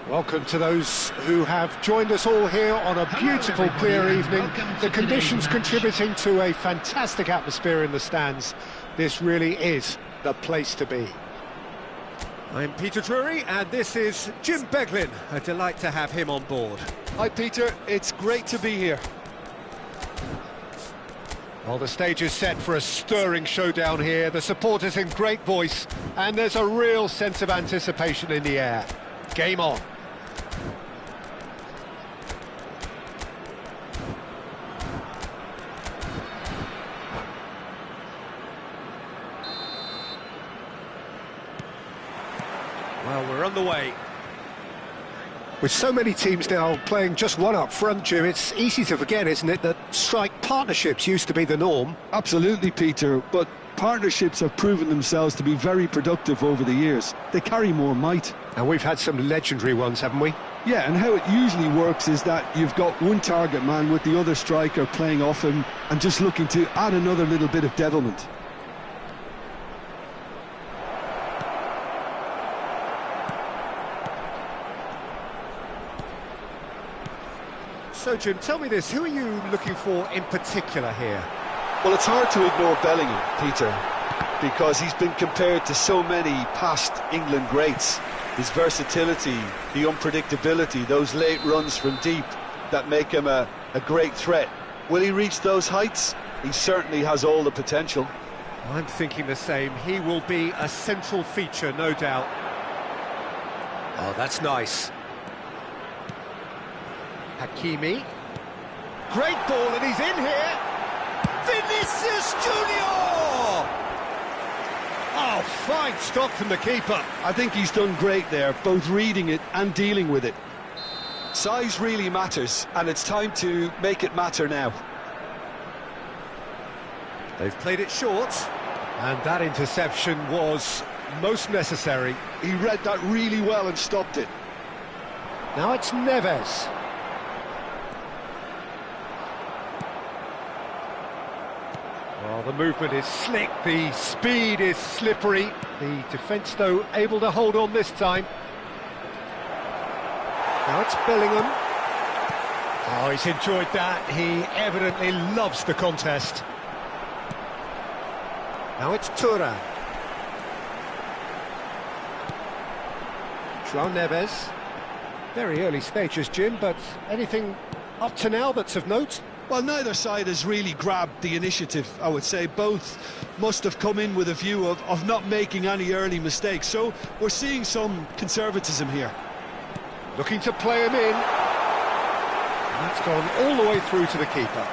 Welcome to those who have joined us all here on a beautiful, clear evening. The conditions contributing to a fantastic atmosphere in the stands. This really is the place to be. I'm Peter Drury, and this is Jim Beglin. A delight to have him on board. Hi Peter, it's great to be here. Well, the stage is set for a stirring showdown here. The supporters in great voice, and there's a real sense of anticipation in the air. Game on. Well, we're on the way. With so many teams now playing just one up front, Jim, it's easy to forget, isn't it, that strike partnerships used to be the norm? Absolutely, Peter, but partnerships have proven themselves to be very productive over the years. They carry more might. And we've had some legendary ones, haven't we? Yeah, and how it usually works is that you've got one target man with the other striker playing off him and just looking to add another little bit of devilment. So, Jim, tell me this, who are you looking for in particular here? Well, it's hard to ignore Bellingham, Peter, because he's been compared to so many past England greats. His versatility, the unpredictability, those late runs from deep that make him a great threat. Will he reach those heights? He certainly has all the potential. I'm thinking the same. He will be a central feature, no doubt. Oh, that's nice. Hakimi. Great ball, and he's in here. Vinicius Junior! Oh, fine stop from the keeper. I think he's done great there, both reading it and dealing with it. Size really matters, and it's time to make it matter now. They've played it short. And that interception was most necessary. He read that really well and stopped it. Now it's Neves. Oh, the movement is slick, the speed is slippery. The defence, though, able to hold on this time. Now it's Bellingham. Oh, he's enjoyed that. He evidently loves the contest. Now it's Thuram. João Neves. Very early stages, Jim, but anything up to now that's of note? Well, neither side has really grabbed the initiative, I would say. Both must have come in with a view of not making any early mistakes. So we're seeing some conservatism here. Looking to play him in. That's gone all the way through to the keeper.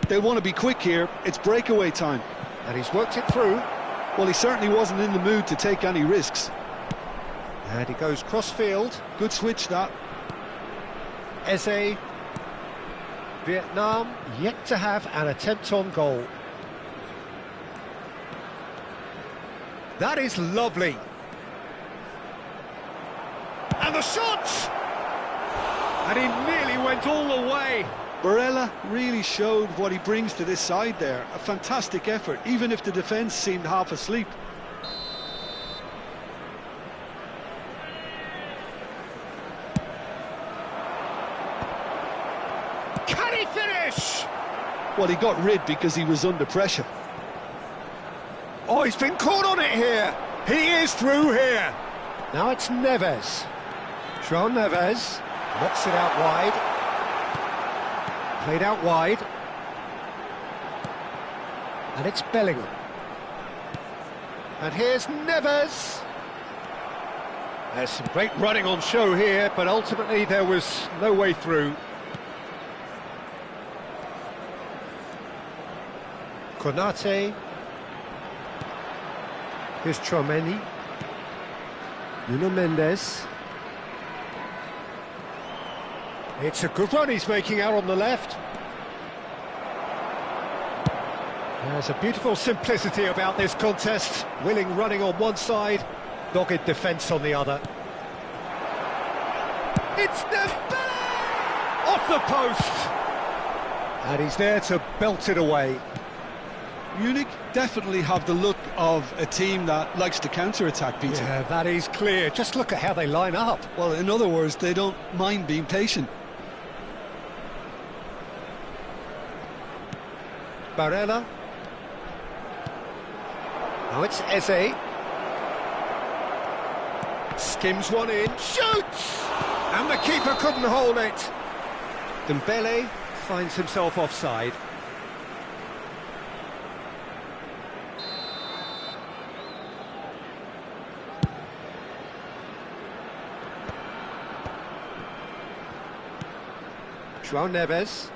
They want to be quick here. It's breakaway time. And he's worked it through. Well, he certainly wasn't in the mood to take any risks. And he goes cross-field. Good switch, that. Eze. Vietnam yet to have an attempt on goal. That is lovely. And the shot! And he nearly went all the way. Barella really showed what he brings to this side there. A fantastic effort, even if the defence seemed half asleep. Can he finish? Well, he got rid because he was under pressure. Oh, he's been caught on it here. He is through here. Now it's Neves. João Neves knocks it out wide. Played out wide. And it's Bellingham. And here's Neves. There's some great running on show here, but ultimately there was no way through. Konate. Here's Tchouaméni. Nuno Mendes. It's a good run he's making out on the left. There's a beautiful simplicity about this contest. Willing running on one side, dogged defence on the other. It's Dembele! Off the post! And he's there to belt it away. Munich definitely have the look of a team that likes to counter-attack, Peter. Yeah, that is clear. Just look at how they line up. Well, in other words, they don't mind being patient. Barella. Now it's Eze. Skims one in, shoots! And the keeper couldn't hold it. Dembele finds himself offside. João Neves.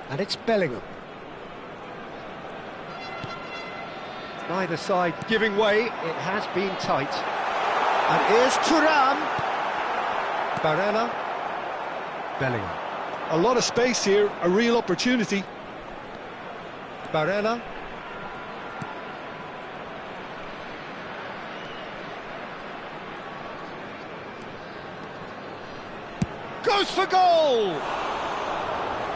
And it's Bellingham. Neither side giving way, it has been tight. And here's Thuram. Barella. Bellingham. A lot of space here, a real opportunity. Barella. Goes for goal!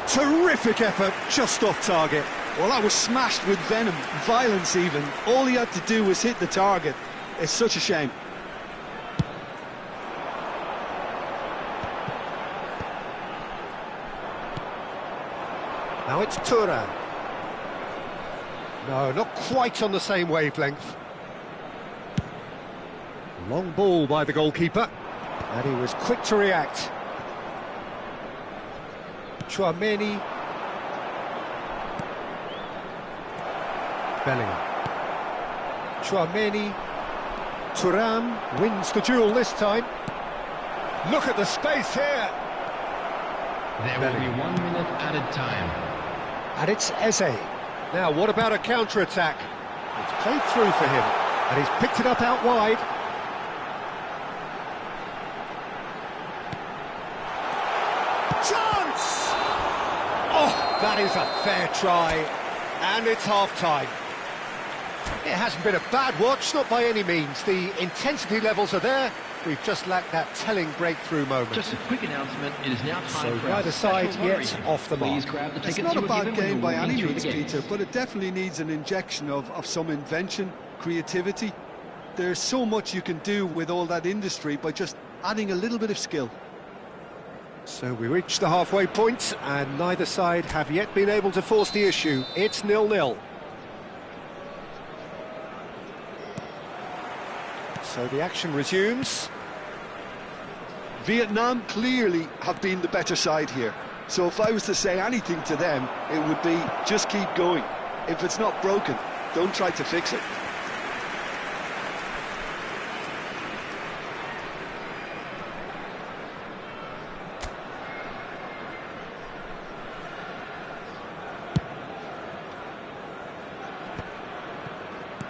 Terrific effort, just off target. Well, that was smashed with venom, violence even. All he had to do was hit the target. It's such a shame. Now it's Thuram. No, not quite on the same wavelength. Long ball by the goalkeeper. And he was quick to react. Tchouaméni. Bellingham. Tchouaméni. Thuram wins the duel this time. Look at the space here. There will be 1 minute added time. And it's Eze. Now, what about a counter-attack? It's played through for him. And he's picked it up out wide. Chance! Oh, that is a fair try. And it's half-time. It hasn't been a bad watch, not by any means. The intensity levels are there, we've just lacked that telling breakthrough moment. Just a quick announcement, it is now time So for neither our side special yet lottery. off the mark. Please grab the It's tickets not you a were bad given when game you by walked any through the means, gates. Peter, but it definitely needs an injection of some invention, creativity. There's so much you can do with all that industry by just adding a little bit of skill. So we reach the halfway point, and neither side have yet been able to force the issue. It's 0-0. So the action resumes. Vietnam clearly have been the better side here. So if I was to say anything to them, it would be just keep going. If it's not broken, don't try to fix it.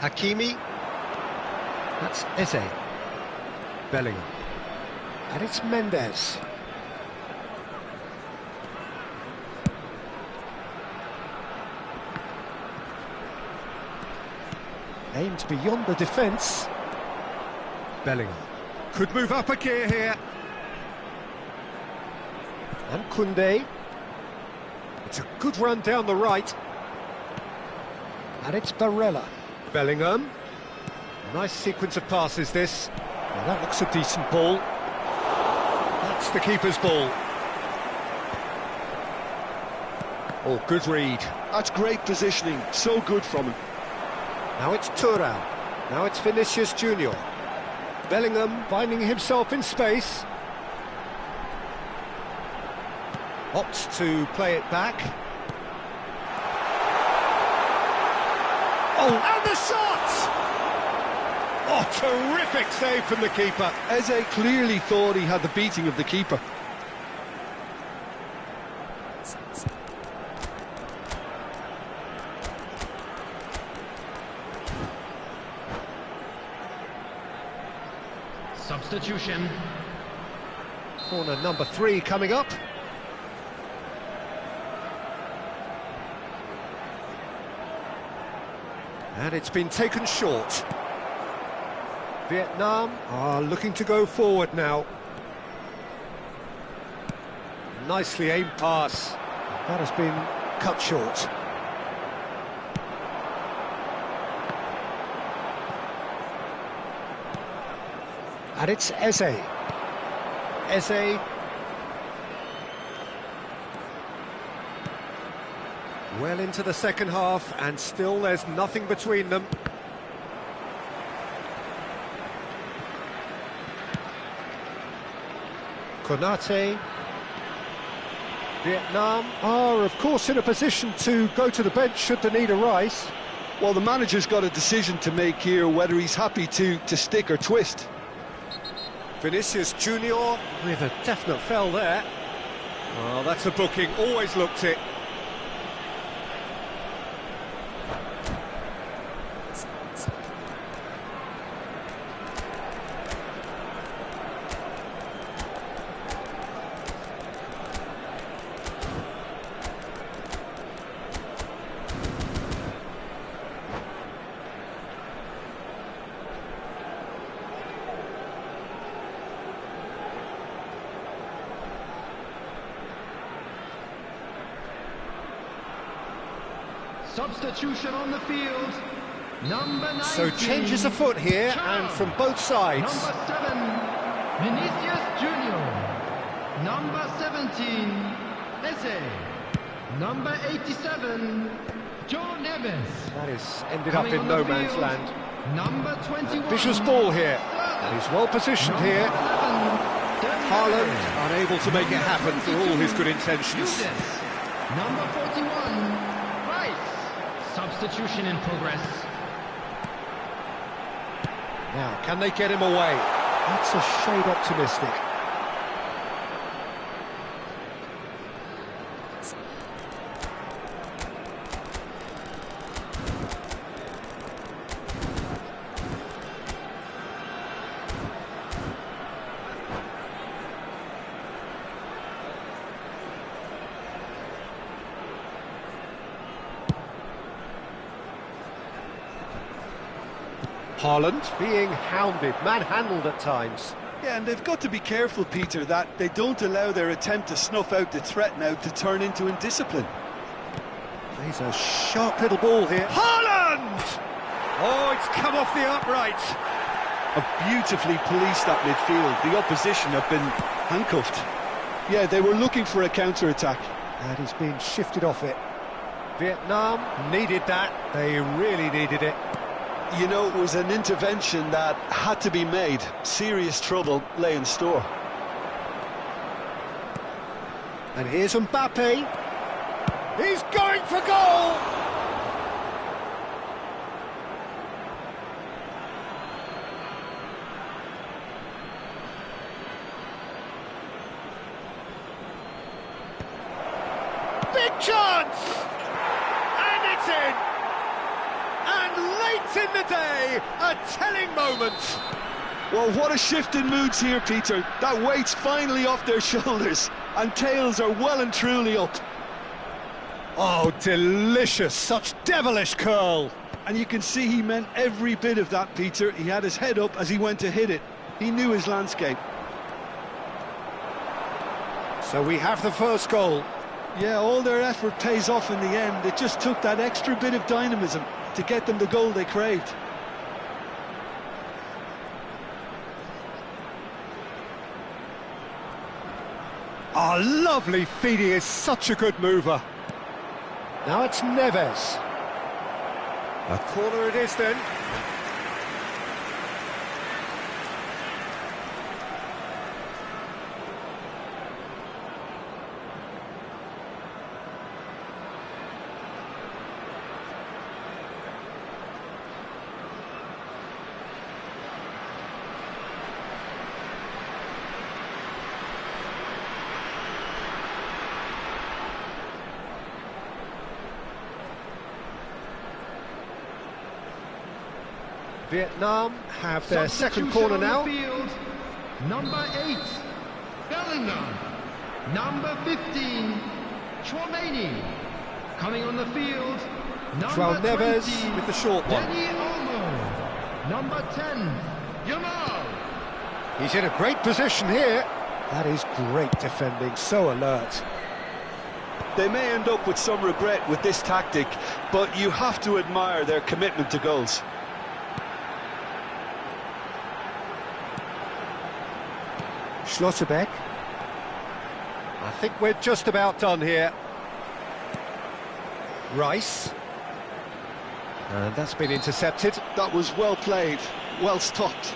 Hakimi. That's Eze. Bellingham. And it's Mendes. Aimed beyond the defence. Bellingham. Could move up a gear here. And Koundé. It's a good run down the right. And it's Barella. Bellingham. Nice sequence of passes, this. Well, that looks a decent ball. That's the keeper's ball. Oh, good read. That's great positioning, so good from him. Now it's Thuram. Now it's Vinicius Junior. Bellingham finding himself in space. Opts to play it back. Oh, and the shot! Oh, terrific save from the keeper. Eze clearly thought he had the beating of the keeper. Substitution. Corner number 3 coming up. And it's been taken short. Vietnam are looking to go forward now. Nicely aimed pass. That has been cut short. And it's Eze. Eze. Well into the second half, and still there's nothing between them. Konate. Vietnam are, of course, in a position to go to the bench should the need arise. Well, the manager's got a decision to make here, whether he's happy to stick or twist. Vinicius Junior with a definite foul there. Oh, that's a booking, always looked it. Substitution on the field. Number 19. So changes afoot here, and from both sides. Number 7, Vinicius Junior. Number 17, Eze. Number 87, Joe Neves. That is ended up in no man's land. Number 21. Vicious ball here, and he's well positioned here. Haaland unable to make it happen for all his good intentions. Number 41, Rice. Substitution in progress. Now, can they get him away? That's a shade optimistic. Haaland being hounded, manhandled at times. Yeah, and they've got to be careful, Peter, that they don't allow their attempt to snuff out the threat now to turn into indiscipline. He's a sharp little ball here. Haaland! Oh, it's come off the upright. Have beautifully policed that midfield. The opposition have been handcuffed. Yeah, they were looking for a counter-attack. And he's been shifted off it. Vietnam needed that. They really needed it. You know, it was an intervention that had to be made. Serious trouble lay in store. And here's Mbappe. He's going for goal! Big chance! And it's in! And late in the day, a telling moment. Well, what a shift in moods here, Peter. That weight's finally off their shoulders, and tails are well and truly up. Oh, delicious, such devilish curl. And you can see he meant every bit of that, Peter. He had his head up as he went to hit it. He knew his landscape. So we have the first goal. Yeah, all their effort pays off in the end. It just took that extra bit of dynamism to get them the goal they craved. Oh, lovely feed. He is such a good mover. Now it's Neves. A corner it is then. Vietnam have their second corner now. Field, number 8, Bellingham. Number 15, Chouameni. Coming on the field, number Neves 20, with the short one. Dani Olmo. Number 10, Yamal. He's in a great position here. That is great defending, so alert. They may end up with some regret with this tactic, but you have to admire their commitment to goals. Schlotterbeck. I think we're just about done here. Rice. And that's been intercepted. That was well played, well stopped.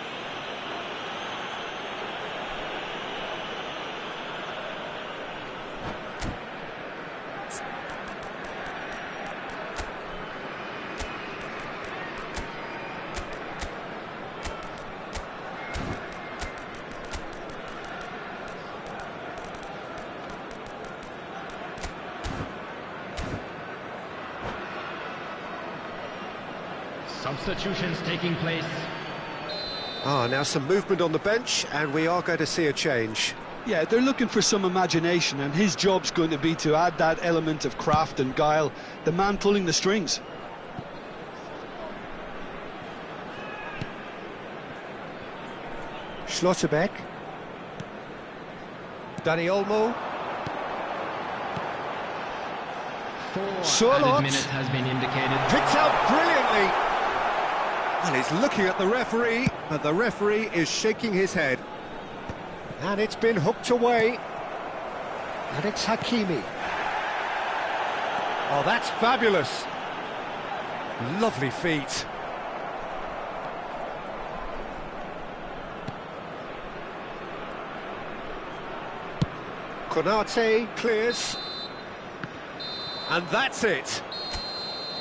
Substitutions taking place. Now some movement on the bench, and we are going to see a change. Yeah, they're looking for some imagination, and his job's going to be to add that element of craft and guile, the man pulling the strings. Schlotterbeck. Dani Olmo. 4 Surlot. added minutes has been indicated. Picked out brilliantly. Well, he's looking at the referee, but the referee is shaking his head. And it's been hooked away. And it's Hakimi. Oh, that's fabulous. Lovely feet. Konate clears. And that's it.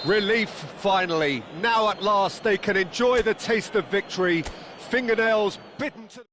Relief, finally. Now at last they can enjoy the taste of victory. Fingernails bitten to...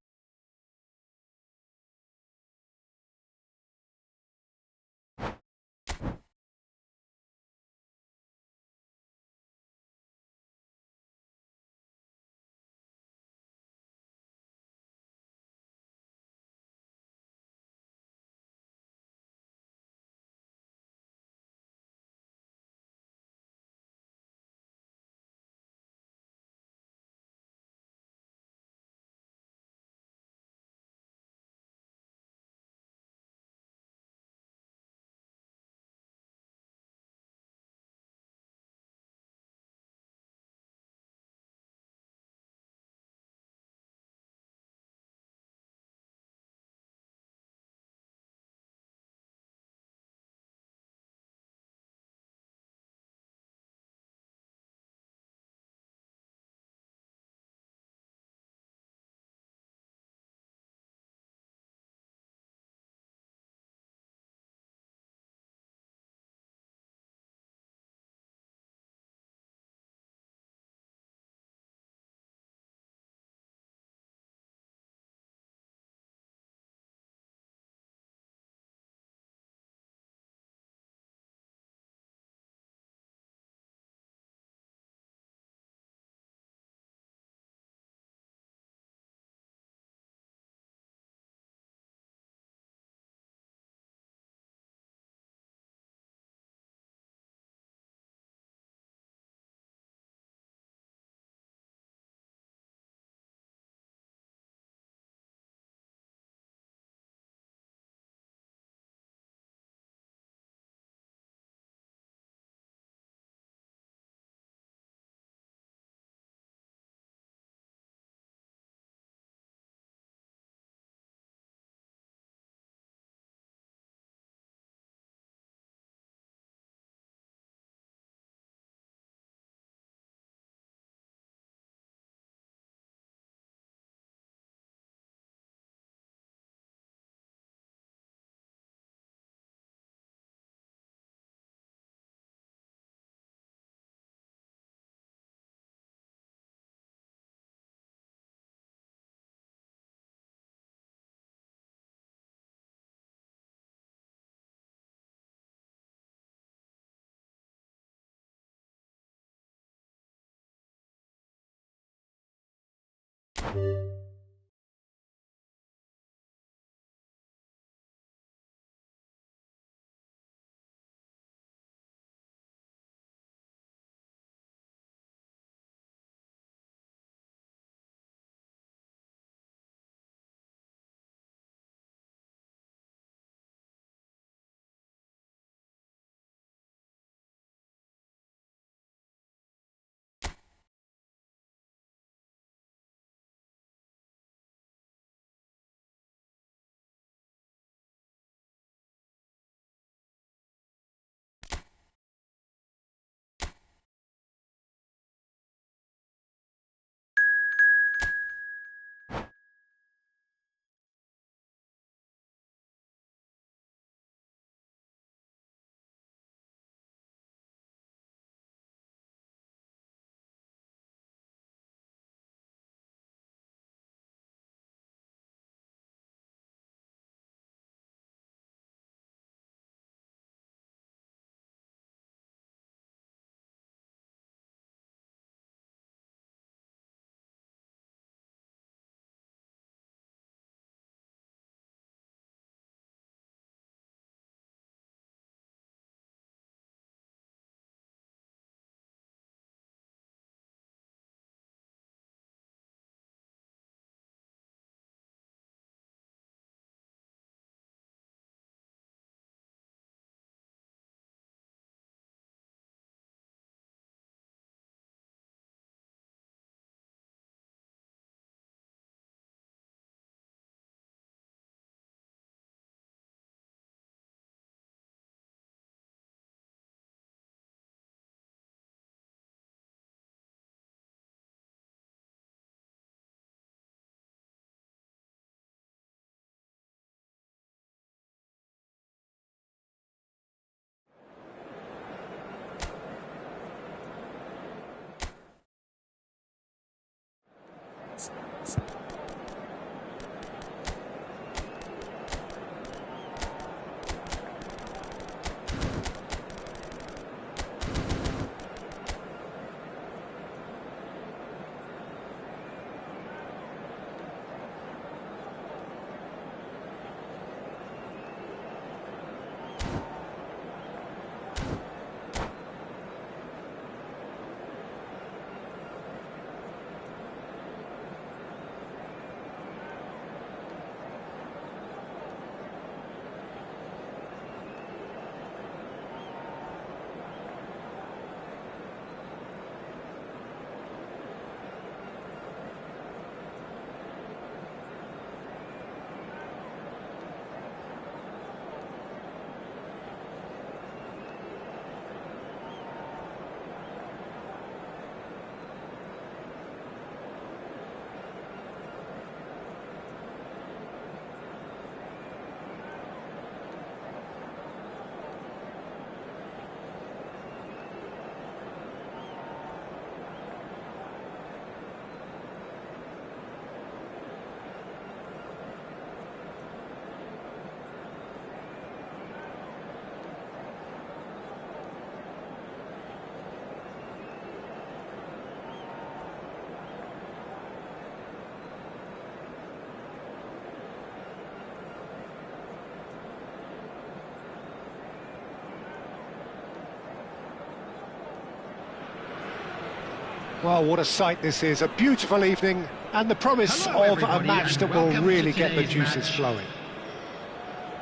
Well, what a sight this is. A beautiful evening and the promise of a match that will really get the juices flowing.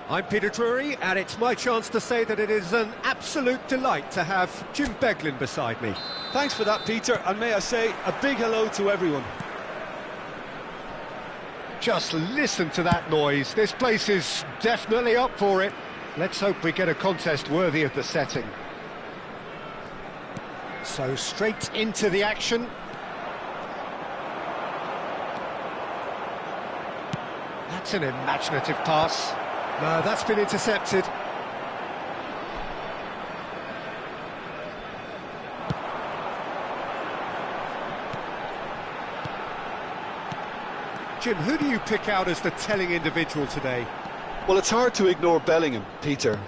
I'm Peter Drury, and it's my chance to say that it is an absolute delight to have Jim Beglin beside me. Thanks for that, Peter, and may I say a big hello to everyone. Just listen to that noise. This place is definitely up for it. Let's hope we get a contest worthy of the setting. So straight into the action. That's an imaginative pass. No, that's been intercepted. Jim, who do you pick out as the telling individual today? Well, it's hard to ignore Bellingham, Peter,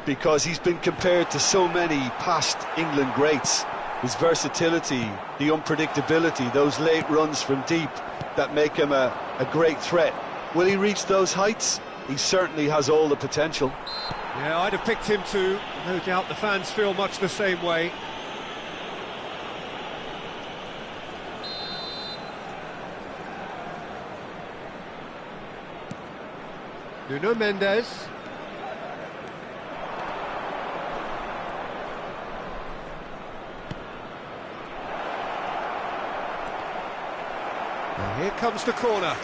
because he's been compared to so many past England greats. his versatility, the unpredictability, those late runs from deep that make him a great threat. Will he reach those heights? He certainly has all the potential. Yeah, I'd have picked him too. No doubt the fans feel much the same way. Nuno Mendes. And here comes the corner.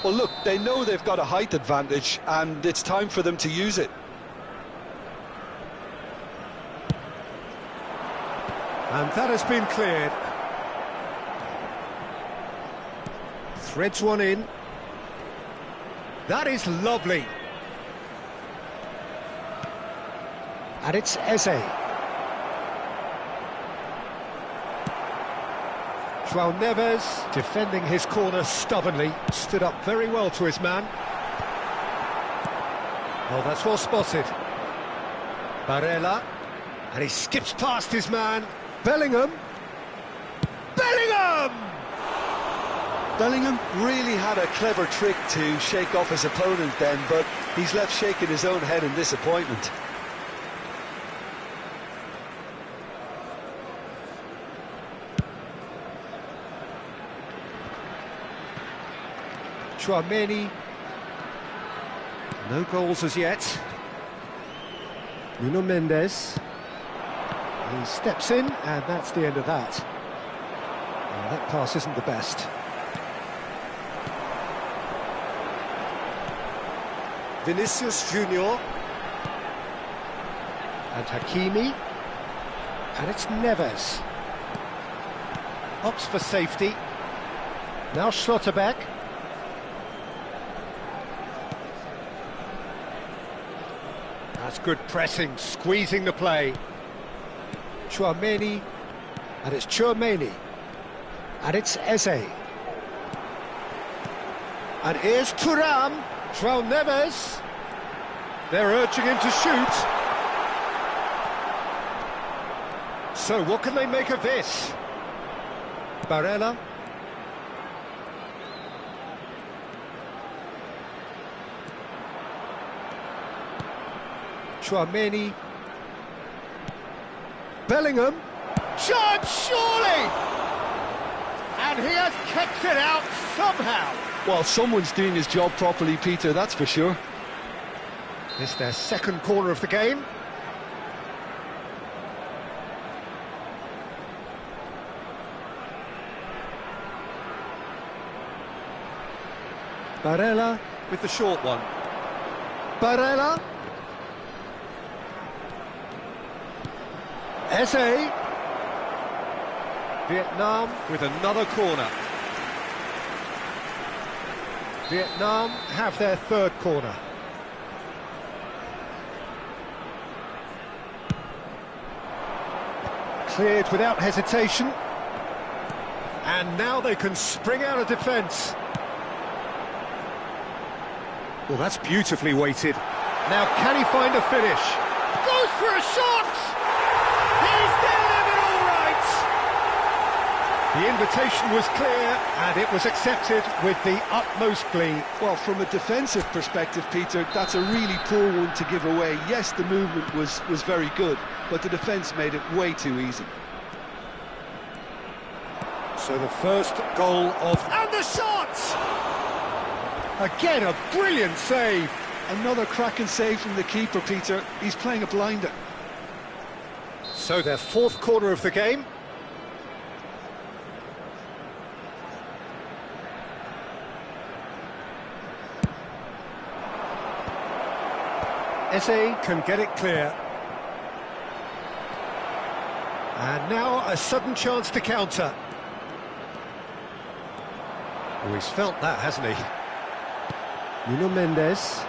Well, look, they know they've got a height advantage, and it's time for them to use it. And that has been cleared. Threads one in. That is lovely. And it's Eze. João Neves, defending his corner stubbornly, stood up very well to his man. Oh, that's well spotted. Barella. And he skips past his man. Bellingham. Bellingham! Bellingham really had a clever trick to shake off his opponent then, but he's left shaking his own head in disappointment. Tchouaméni. No goals as yet. Nuno Mendes. He steps in, and that's the end of that. That pass isn't the best. Vinicius Junior. And Hakimi. And it's Neves. Opts for safety. Now Schlotterbeck. That's good pressing, squeezing the play. Tchouaméni. And it's Tchouaméni. And it's Eze. And here's Thuram. João Neves. They're urging him to shoot. So what can they make of this? Barella. Tchouaméni. Bellingham. Chance, surely! And he has kept it out somehow. Well, someone's doing his job properly, Peter, that's for sure. It's their second corner of the game. Barella. With the short one. Barella. Eze. Vietnam with another corner. Vietnam have their third corner. Cleared without hesitation. And now they can spring out of defence. Well, that's beautifully weighted. Now, can he find a finish? Goes for a shot! He's delivered all right! The invitation was clear, and it was accepted with the utmost glee. Well, from a defensive perspective, Peter, that's a really poor one to give away. Yes, the movement was very good, but the defence made it way too easy. So the first goal of... And the shot! Again, a brilliant save. Another cracking save from the keeper, Peter. He's playing a blinder. So their fourth corner of the game. Eze Can get it clear. And now a sudden chance to counter. Oh, he's felt that, hasn't he? Nuno Mendes.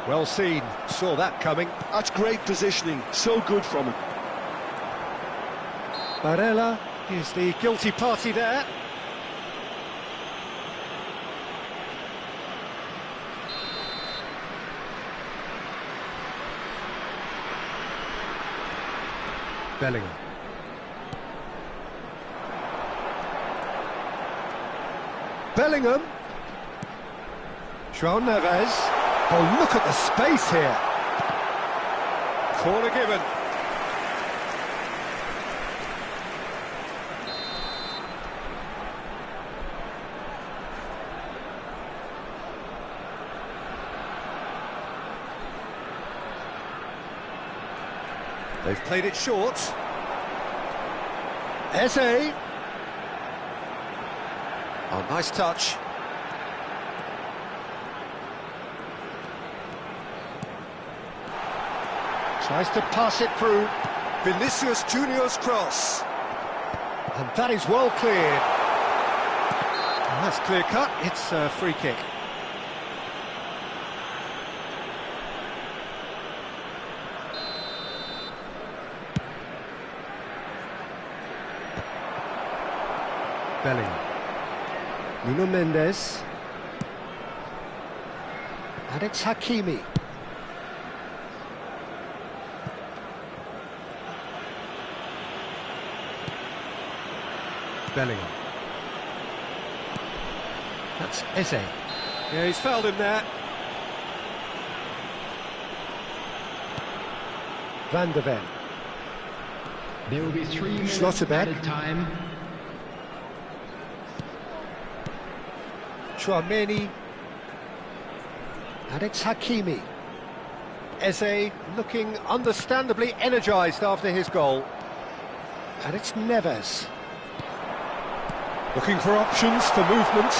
Well seen, saw that coming. That's great positioning, so good from him. Barella. Here's the guilty party there. Bellingham. Bellingham. João Neves. Oh, look at the space here. Corner given. They've played it short. Eze. Oh, nice touch. Tries to pass it through. Vinicius Junior's cross. And that is well cleared. And that's clear cut. It's a free kick. Bellingham. Nuno Mendes. And it's Hakimi. Bellingham. That's Eze. Yeah, he's fouled him there. Van de Ven. There will be 3 minutes Schlotterbeck. added time. Tchouaméni. And it's Hakimi. Eze looking understandably energised after his goal. And it's Neves. Looking for options for movement.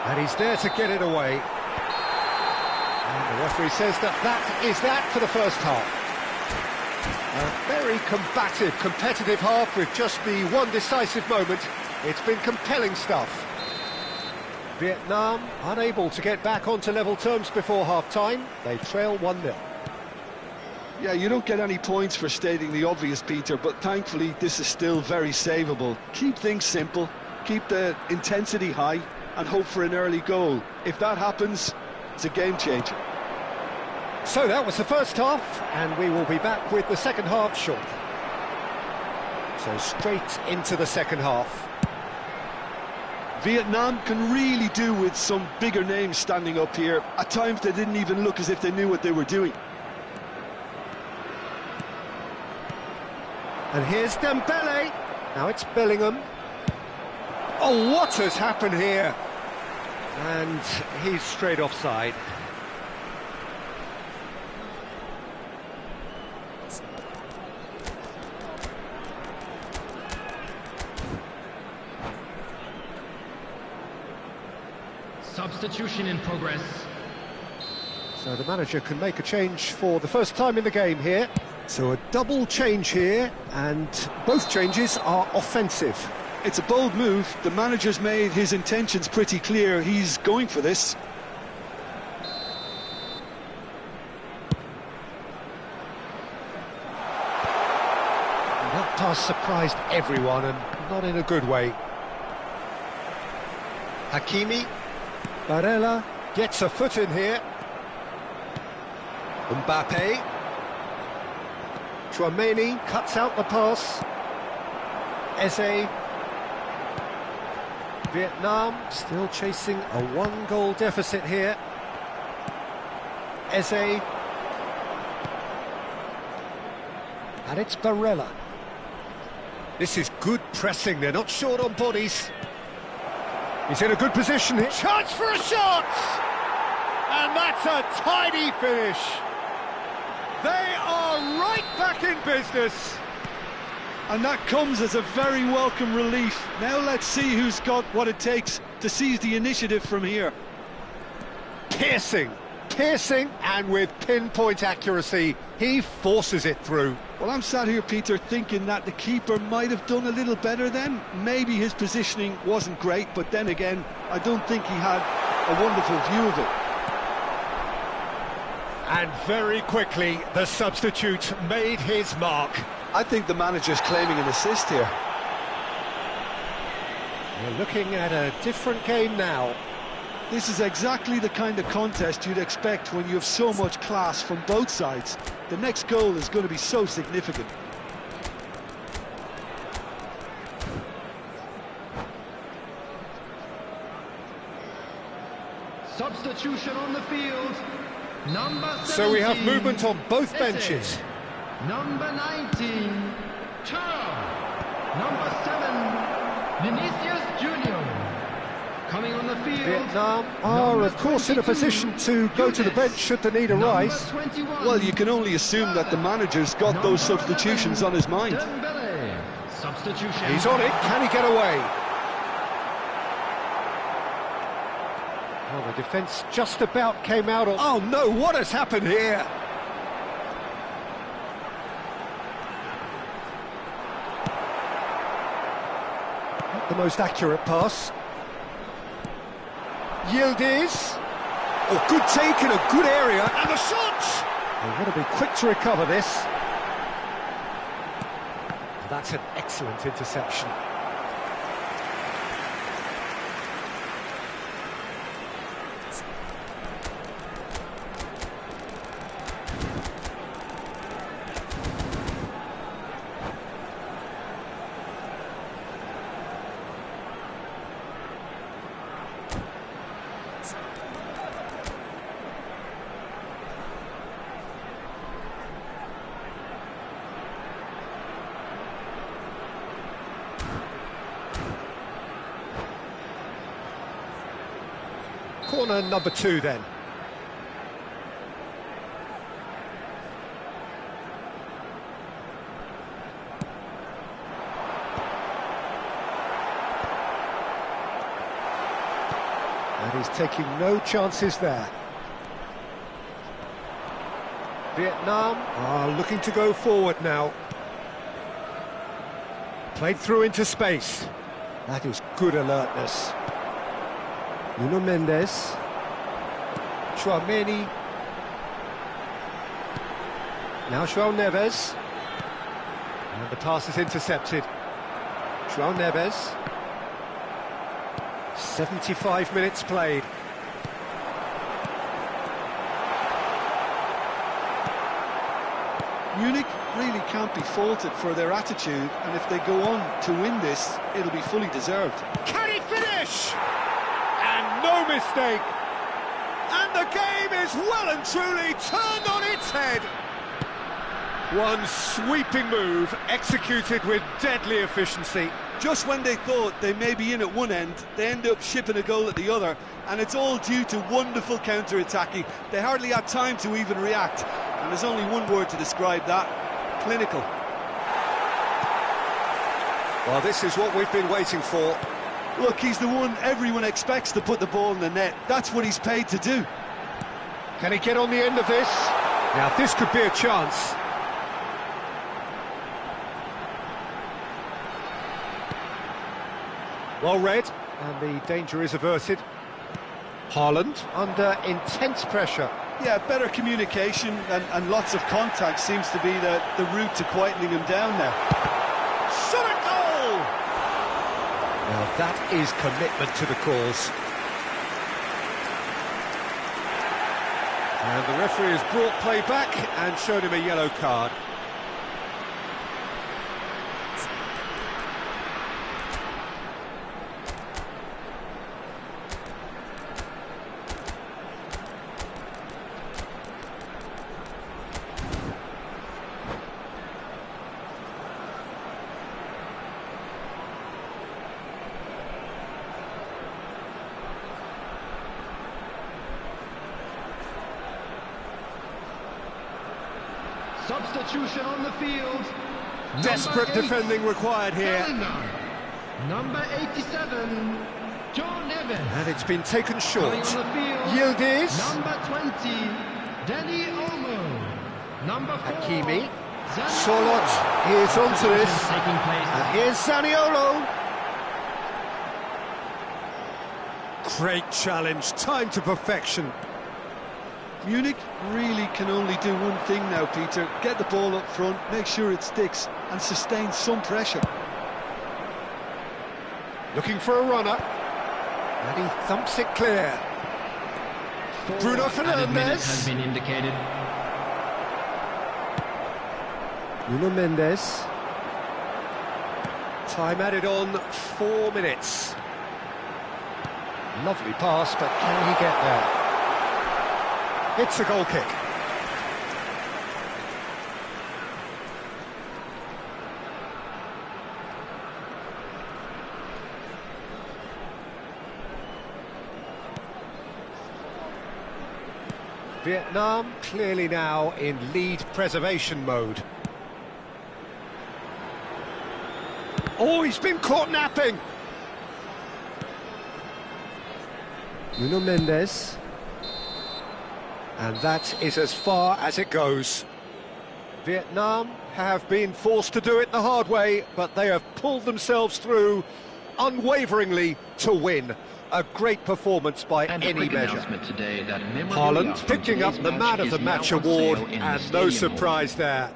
And he's there to get it away. And the referee says that is that for the first half. A very combative, competitive half with just the one decisive moment. It's been compelling stuff. Vietnam unable to get back onto level terms before half-time. They trail 1-0. Yeah, you don't get any points for stating the obvious, Peter, but thankfully this is still very savable. Keep things simple, keep the intensity high, and hope for an early goal. If that happens, it's a game changer. So that was the first half, and we will be back with the second half shortly. So straight into the second half. Vietnam can really do with some bigger names standing up here. At times they didn't even look as if they knew what they were doing. And here's Dembele. Now it's Bellingham. Oh, what has happened here? And he's straight offside. Substitution in progress. So the manager can make a change for the first time in the game here. So a double change here, and both changes are offensive. It's a bold move. The manager's made his intentions pretty clear. He's going for this. And that pass surprised everyone, and not in a good way. Hakimi. Barella gets a foot in here. Mbappe. Tchouaméni cuts out the pass. Eze. Vietnam still chasing a one-goal deficit here. Eze. And it's Barella. This is good pressing. They're not short on bodies. He's in a good position here. Chance for a shot! And that's a tidy finish. They are right back in business. And that comes as a very welcome relief. Now let's see who's got what it takes to seize the initiative from here. Piercing, and with pinpoint accuracy, he forces it through. Well, I'm sat here, Peter, thinking that the keeper might have done a little better then. Maybe his positioning wasn't great, but then again, I don't think he had a wonderful view of it. And very quickly, the substitute made his mark. I think the manager's claiming an assist here. We're looking at a different game now. This is exactly the kind of contest you'd expect when you have so much class from both sides. The next goal is going to be so significant. Substitution on the field. Number 17. So we have movement on both benches. Number 19, Chao. Number 7, Vinicius Junior. Coming on the field. Vietnam are, of course, in a position to go to the bench should the need arise. Well, you can only assume that the manager's got those substitutions on his mind. Dembele. Substitution. He's on it. Can he get away? Well, the defence just about came out on... Oh no, what has happened here? Not the most accurate pass. Yildiz. Oh, good take in a good area, and the shot! They want to be quick to recover this. That's an excellent interception. Corner number 2 then. And he's taking no chances there. Vietnam are looking to go forward now. Played through into space. That is good alertness. Nuno Mendes, Tchouaméni, now João Neves, and the pass is intercepted. João Neves, 75 minutes played. Munich really can't be faulted for their attitude, and if they go on to win this, it'll be fully deserved. Can he finish? And no mistake. And the game is well and truly turned on its head. One sweeping move, executed with deadly efficiency. Just when they thought they may be in at one end, they end up shipping a goal at the other, and it's all due to wonderful counter-attacking. They hardly had time to even react, and there's only one word to describe that: clinical. Well, this is what we've been waiting for. Look, he's the one everyone expects to put the ball in the net. That's what he's paid to do. Can he get on the end of this? Now, this could be a chance. Well read, and the danger is averted. Haaland under intense pressure. Yeah, better communication and lots of contact seems to be the route to quietening him down now. Shot at goal! Now that is commitment to the cause. And the referee has brought play back and showed him a yellow card. Substitution on the field. Desperate defending required here. Bellingham. Number 87, João Neves. And it's been taken short. Coming on the field. Yildiz. Number 20, Dani Olmo. Number 4, Hakimi. Zaniolo. Charlotte is onto this. Taking place. And here's Zaniolo. Great challenge, time to perfection. Munich really can only do one thing now, Peter. Get the ball up front, make sure it sticks, and sustain some pressure. Looking for a runner. And he thumps it clear. Bruno Added minutes has Fernandes. been indicated. Nuno Mendes. Time added on 4 minutes. Lovely pass, but can he get there? It's a goal kick. Vietnam clearly now in lead preservation mode. Oh, he's been caught napping! Nuno Mendes. And that is as far as it goes. Vietnam have been forced to do it the hard way, but they have pulled themselves through unwaveringly to win. A great performance by any measure. Haaland picking up the Man of the Match award, and no surprise there.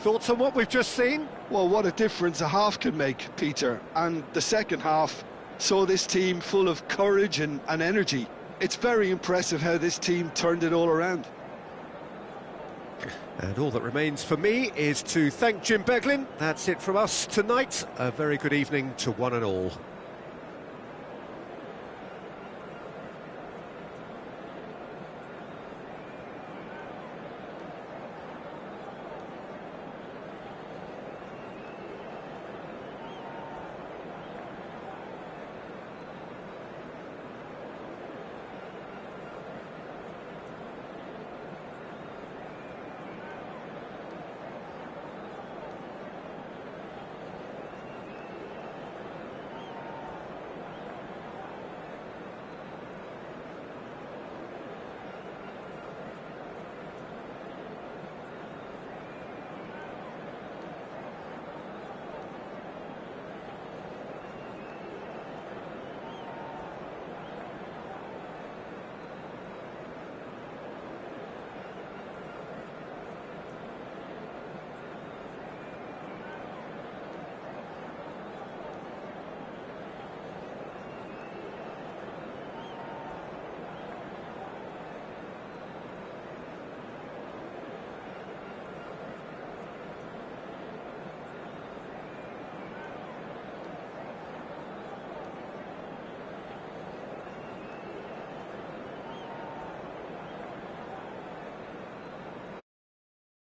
Thoughts on what we've just seen? Well, what a difference a half can make, Peter. And the second half saw this team full of courage and energy. It's very impressive how this team turned it all around. And all that remains for me is to thank Jim Beglin. That's it from us tonight. A very good evening to one and all.